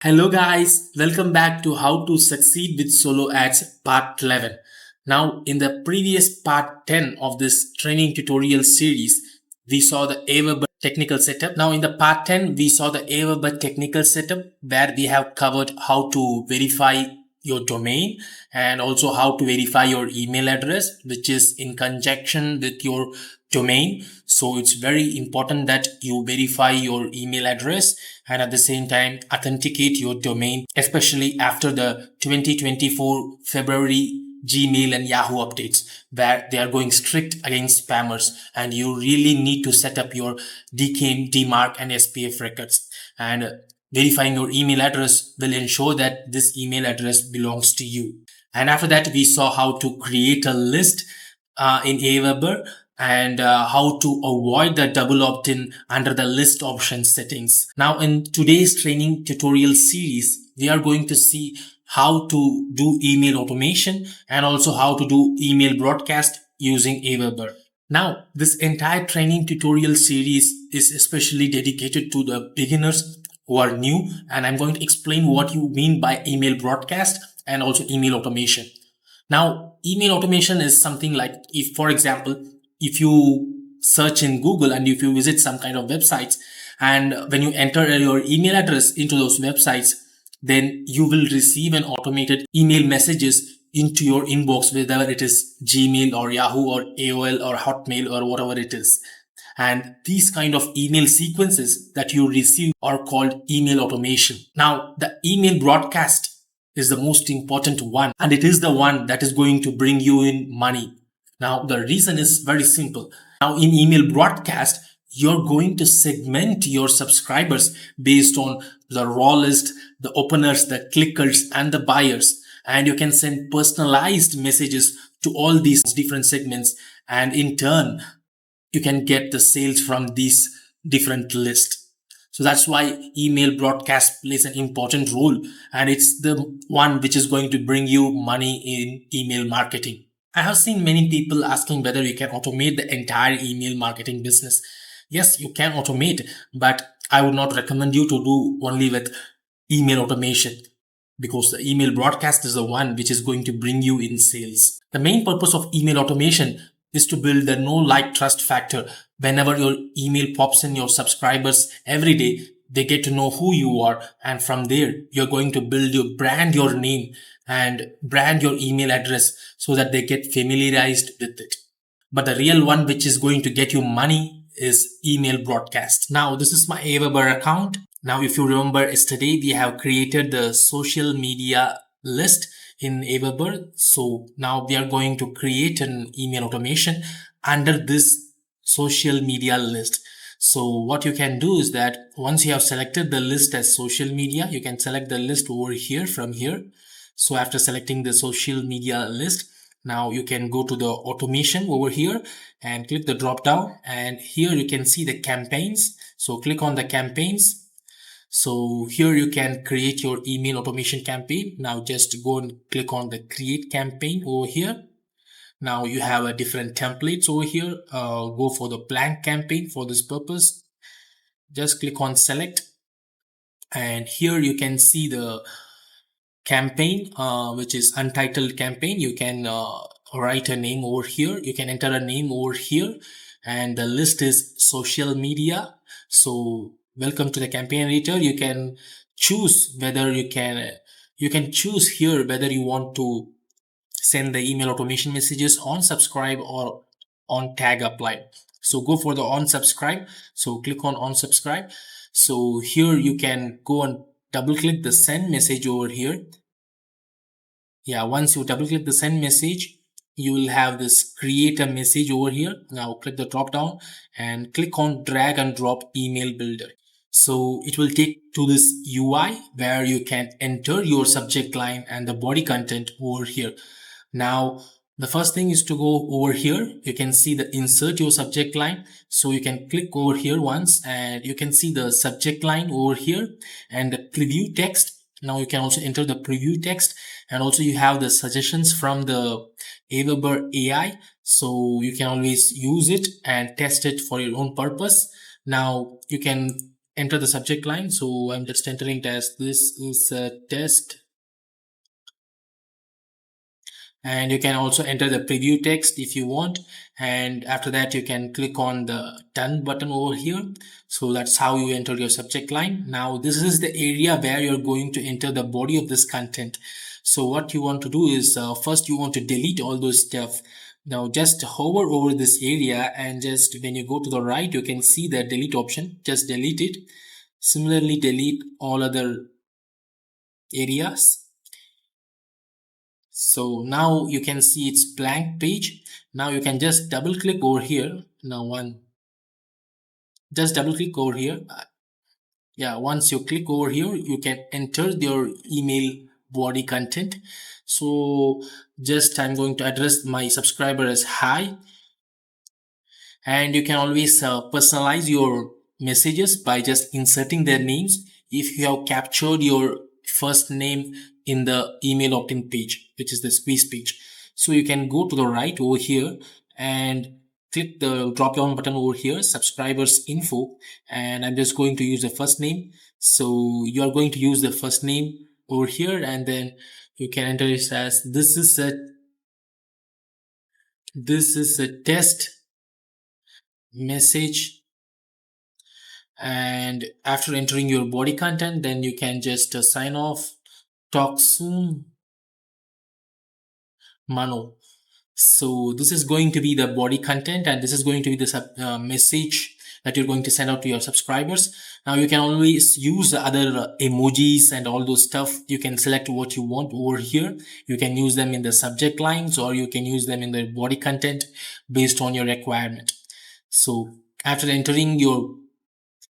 Hello guys, welcome back to How to Succeed with Solo Ads Part 11. Now in the previous part 10 of this training tutorial series, we saw the AWeber technical setup. Now in the part 10, we saw the AWeber technical setup where we have covered how to verify your domain and also how to verify your email address, which is in conjunction with your domain. So it's very important that you verify your email address and at the same time authenticate your domain, especially after the 2024 February Gmail and Yahoo updates where they are going strict against spammers, and you really need to set up your DKIM, DMARC and SPF records. And verifying your email address will ensure that this email address belongs to you. And after that, we saw how to create a list in AWeber and how to avoid the double opt-in under the list option settings. Now in today's training tutorial series, we are going to see how to do email automation and also how to do email broadcast using AWeber. Now, this entire training tutorial series is especially dedicated to the beginners who are new, and I'm going to explain what you mean by email broadcast and also email automation. Now, email automation is something like, if, for example, if you search in Google and if you visit some kind of websites, and when you enter your email address into those websites, then you will receive an automated email messages into your inbox, whether it is Gmail or Yahoo or AOL or Hotmail or whatever it is. And these kind of email sequences that you receive are called email automation. Now, the email broadcast is the most important one, and it is the one that is going to bring you in money. Now, the reason is very simple. Now, in email broadcast, you're going to segment your subscribers based on the raw list, the openers, the clickers, and the buyers. And you can send personalized messages to all these different segments. And in turn, you can get the sales from these different lists. So that's why email broadcast plays an important role. And it's the one which is going to bring you money in email marketing. I have seen many people asking whether you can automate the entire email marketing business. Yes, you can automate, but I would not recommend you to do only with email automation, because the email broadcast is the one which is going to bring you in sales. The main purpose of email automation is to build the know, like, trust factor. Whenever your email pops in your subscribers every day, they get to know who you are. And from there, you're going to build your brand, your name, and brand your email address so that they get familiarized with it. But the real one which is going to get you money is email broadcast. Now, this is my AWeber account. Now, if you remember yesterday, we have created the social media list in AWeber. So now we are going to create an email automation under this social media list. So what you can do is that once you have selected the list as social media, you can select the list over here from here. So after selecting the social media list, now you can go to the automation over here and click the drop down, and here you can see the campaigns. So click on the campaigns. So here you can create your email automation campaign. Now just go and click on the create campaign over here. Now you have a different templates over here. Go for the blank campaign for this purpose. Just click on select, and here you can see the campaign, which is untitled campaign. You can write a name over here. You can enter a name over here, and the list is social media. So welcome to the campaign editor. You can choose whether you can choose here whether you want to send the email automation messages on subscribe or on tag apply. So go for the on subscribe. So click on subscribe. So here you can go and double click the send message over here. Yeah, once you double click the send message, you will have this create a message over here. Now click the drop down and click on drag and drop email builder. So it will take to this UI where you can enter your subject line and the body content over here. Now, the first thing is to go over here. You can see the insert your subject line. So you can click over here once and you can see the subject line over here and the preview text. Now you can also enter the preview text, and also you have the suggestions from the AWeber AI. So you can always use it and test it for your own purpose. Now you can enter the subject line. So I'm just entering it as this is a test. And you can also enter the preview text if you want, and after that you can click on the done button over here. So that's how you enter your subject line. Now this is the area where you're going to enter the body of this content. So what you want to do is first you want to delete all those stuff. Now just hover over this area, and just when you go to the right you can see the delete option. Just delete it. Similarly delete all other areas. So now you can see it's blank page. Now you can just double click over here. Just double click over here. Yeah, once you click over here, you can enter your email body content. So just I'm going to address my subscriber as hi. And you can always personalize your messages by just inserting their names. If you have captured your first name in the email opt-in page, which is the squeeze page, so you can go to the right over here and click the drop down button over here, subscribers info, and I'm just going to use the first name. So you are going to use the first name over here, and then you can enter it as this is a test message. And after entering your body content, then you can just sign off. Talk soon, Mano. So this is going to be the body content, and this is going to be the message that you're going to send out to your subscribers. Now you can always use the other emojis and all those stuff. You can select what you want over here. You can use them in the subject lines, or you can use them in the body content based on your requirement. So after entering your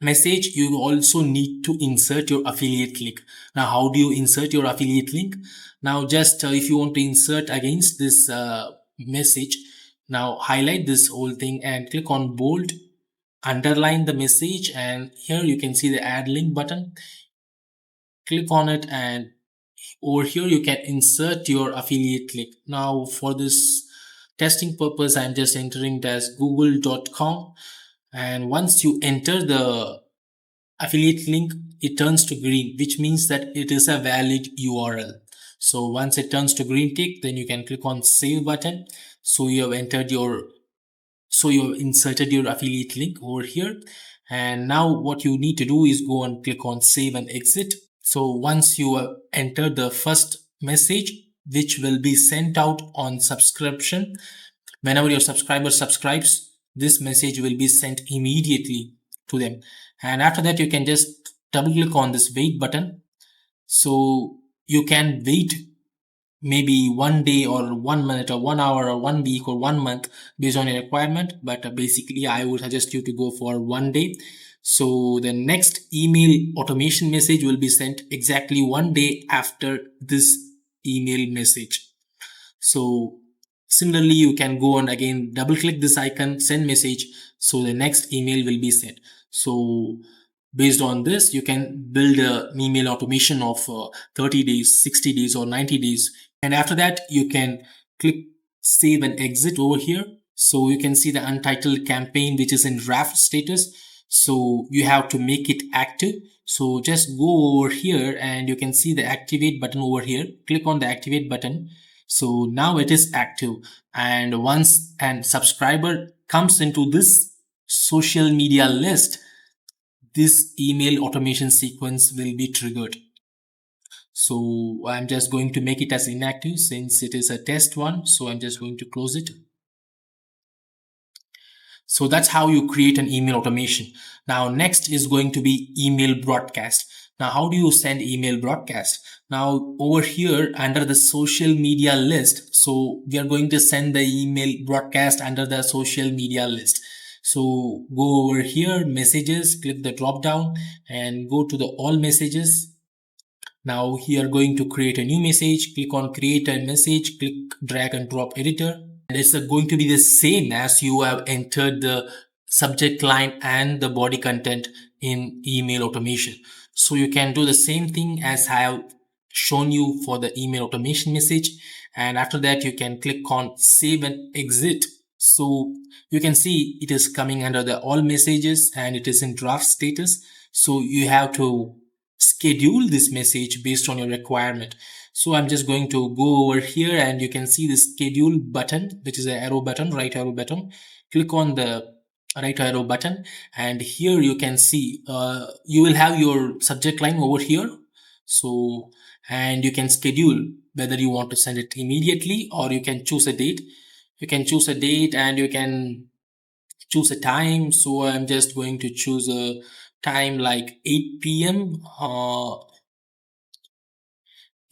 message, you also need to insert your affiliate link. Now how do you insert your affiliate link? Now just if you want to insert against this message, now highlight this whole thing and click on bold, underline the message, and here you can see the add link button. Click on it, and over here you can insert your affiliate link. Now for this testing purpose, I'm just entering it as google.com, and once you enter the affiliate link, it turns to green, which means that it is a valid URL. So once it turns to green tick, then you can click on save button. So you have inserted your affiliate link over here. And now what you need to do is go and click on save and exit. So once you have entered the first message, which will be sent out on subscription, whenever your subscriber subscribes, this message will be sent immediately to them. And after that, you can just double click on this wait button. So you can wait maybe 1 day or 1 minute or 1 hour or 1 week or 1 month based on your requirement. But basically, I would suggest you to go for 1 day. So the next email automation message will be sent exactly 1 day after this email message. So similarly, you can go and again double click this icon, send message. So the next email will be sent. So based on this, you can build an email automation of 30 days, 60 days, or 90 days. And after that, you can click save and exit over here. So you can see the untitled campaign, which is in draft status. So you have to make it active. So just go over here and you can see the activate button over here. Click on the activate button. So now it is active. And once a subscriber comes into this social media list, this email automation sequence will be triggered. So I'm just going to make it as inactive since it is a test one. So I'm just going to close it. So that's how you create an email automation. Now next is going to be email broadcast. Now how do you send email broadcast? Now over here under the social media list, so we are going to send the email broadcast under the social media list. So go over here, messages, click the drop down and go to the all messages. Now here going to create a new message, click on create a message, click drag and drop editor. And it's going to be the same as you have entered the subject line and the body content in email automation. So you can do the same thing as I have shown you for the email automation message. And after that, you can click on save and exit. So you can see it is coming under the all messages and it is in draft status. So you have to schedule this message based on your requirement. So I'm just going to go over here, and you can see the schedule button, which is the arrow button, right arrow button. Click on the right arrow button, and here you can see you will have your subject line over here. So, and you can schedule whether you want to send it immediately, or you can choose a date. You can choose a date, and you can choose a time. So I'm just going to choose a time like 8 p.m.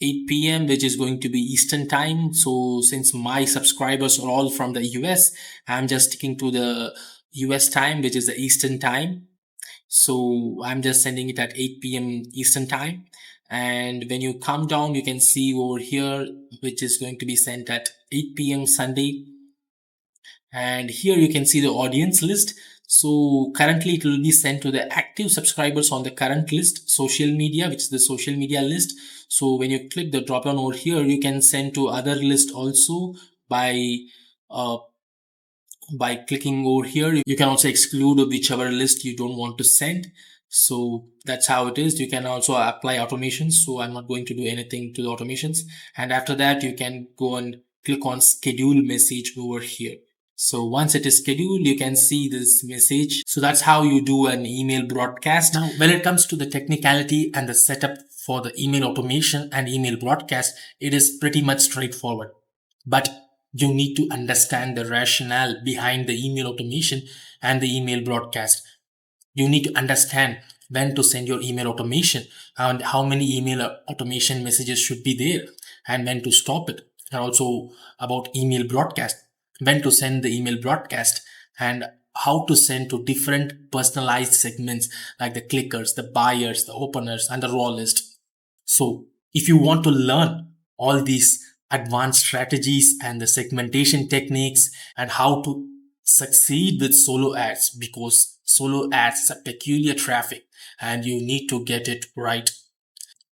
8 p.m., which is going to be Eastern time. So since my subscribers are all from the US, I'm just sticking to the US time, which is the Eastern time. So I'm just sending it at 8 p.m. Eastern time. And when you come down, you can see over here, which is going to be sent at 8 p.m. Sunday. And here you can see the audience list. So currently it will be sent to the active subscribers on the current list, social media, which is the social media list. So when you click the drop down over here, you can send to other list also by uh, by clicking over here. You can also exclude whichever list you don't want to send. So that's how it is. You can also apply automations. So I'm not going to do anything to the automations. And after that, you can go and click on schedule message over here. So once it is scheduled, you can see this message. So that's how you do an email broadcast. Now, when it comes to the technicality and the setup for the email automation and email broadcast, it is pretty much straightforward. But you need to understand the rationale behind the email automation and the email broadcast. You need to understand when to send your email automation and how many email automation messages should be there and when to stop it. And also about email broadcast, when to send the email broadcast and how to send to different personalized segments like the clickers, the buyers, the openers, and the raw list. So if you want to learn all these advanced strategies and the segmentation techniques and how to succeed with solo ads, because solo ads is a peculiar traffic and you need to get it right.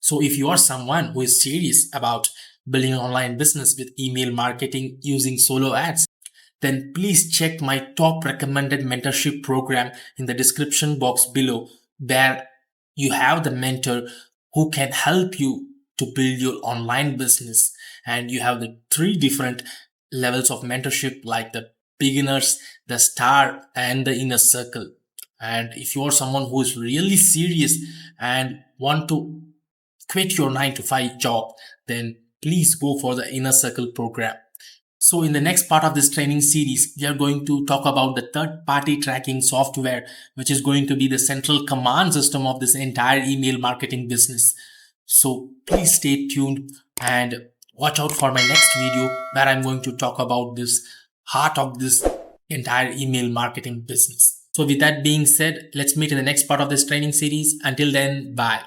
So if you are someone who is serious about building an online business with email marketing using solo ads, then please check my top recommended mentorship program in the description box below, where you have the mentor who can help you to build your online business. And you have the three different levels of mentorship, like the beginners, the star, and the inner circle. And if you are someone who is really serious and want to quit your 9 to 5 job, then please go for the inner circle program. So in the next part of this training series, we are going to talk about the third-party tracking software, which is going to be the central command system of this entire email marketing business. So please stay tuned and watch out for my next video, where I'm going to talk about this heart of this entire email marketing business. So with that being said, let's meet in the next part of this training series. Until then, bye.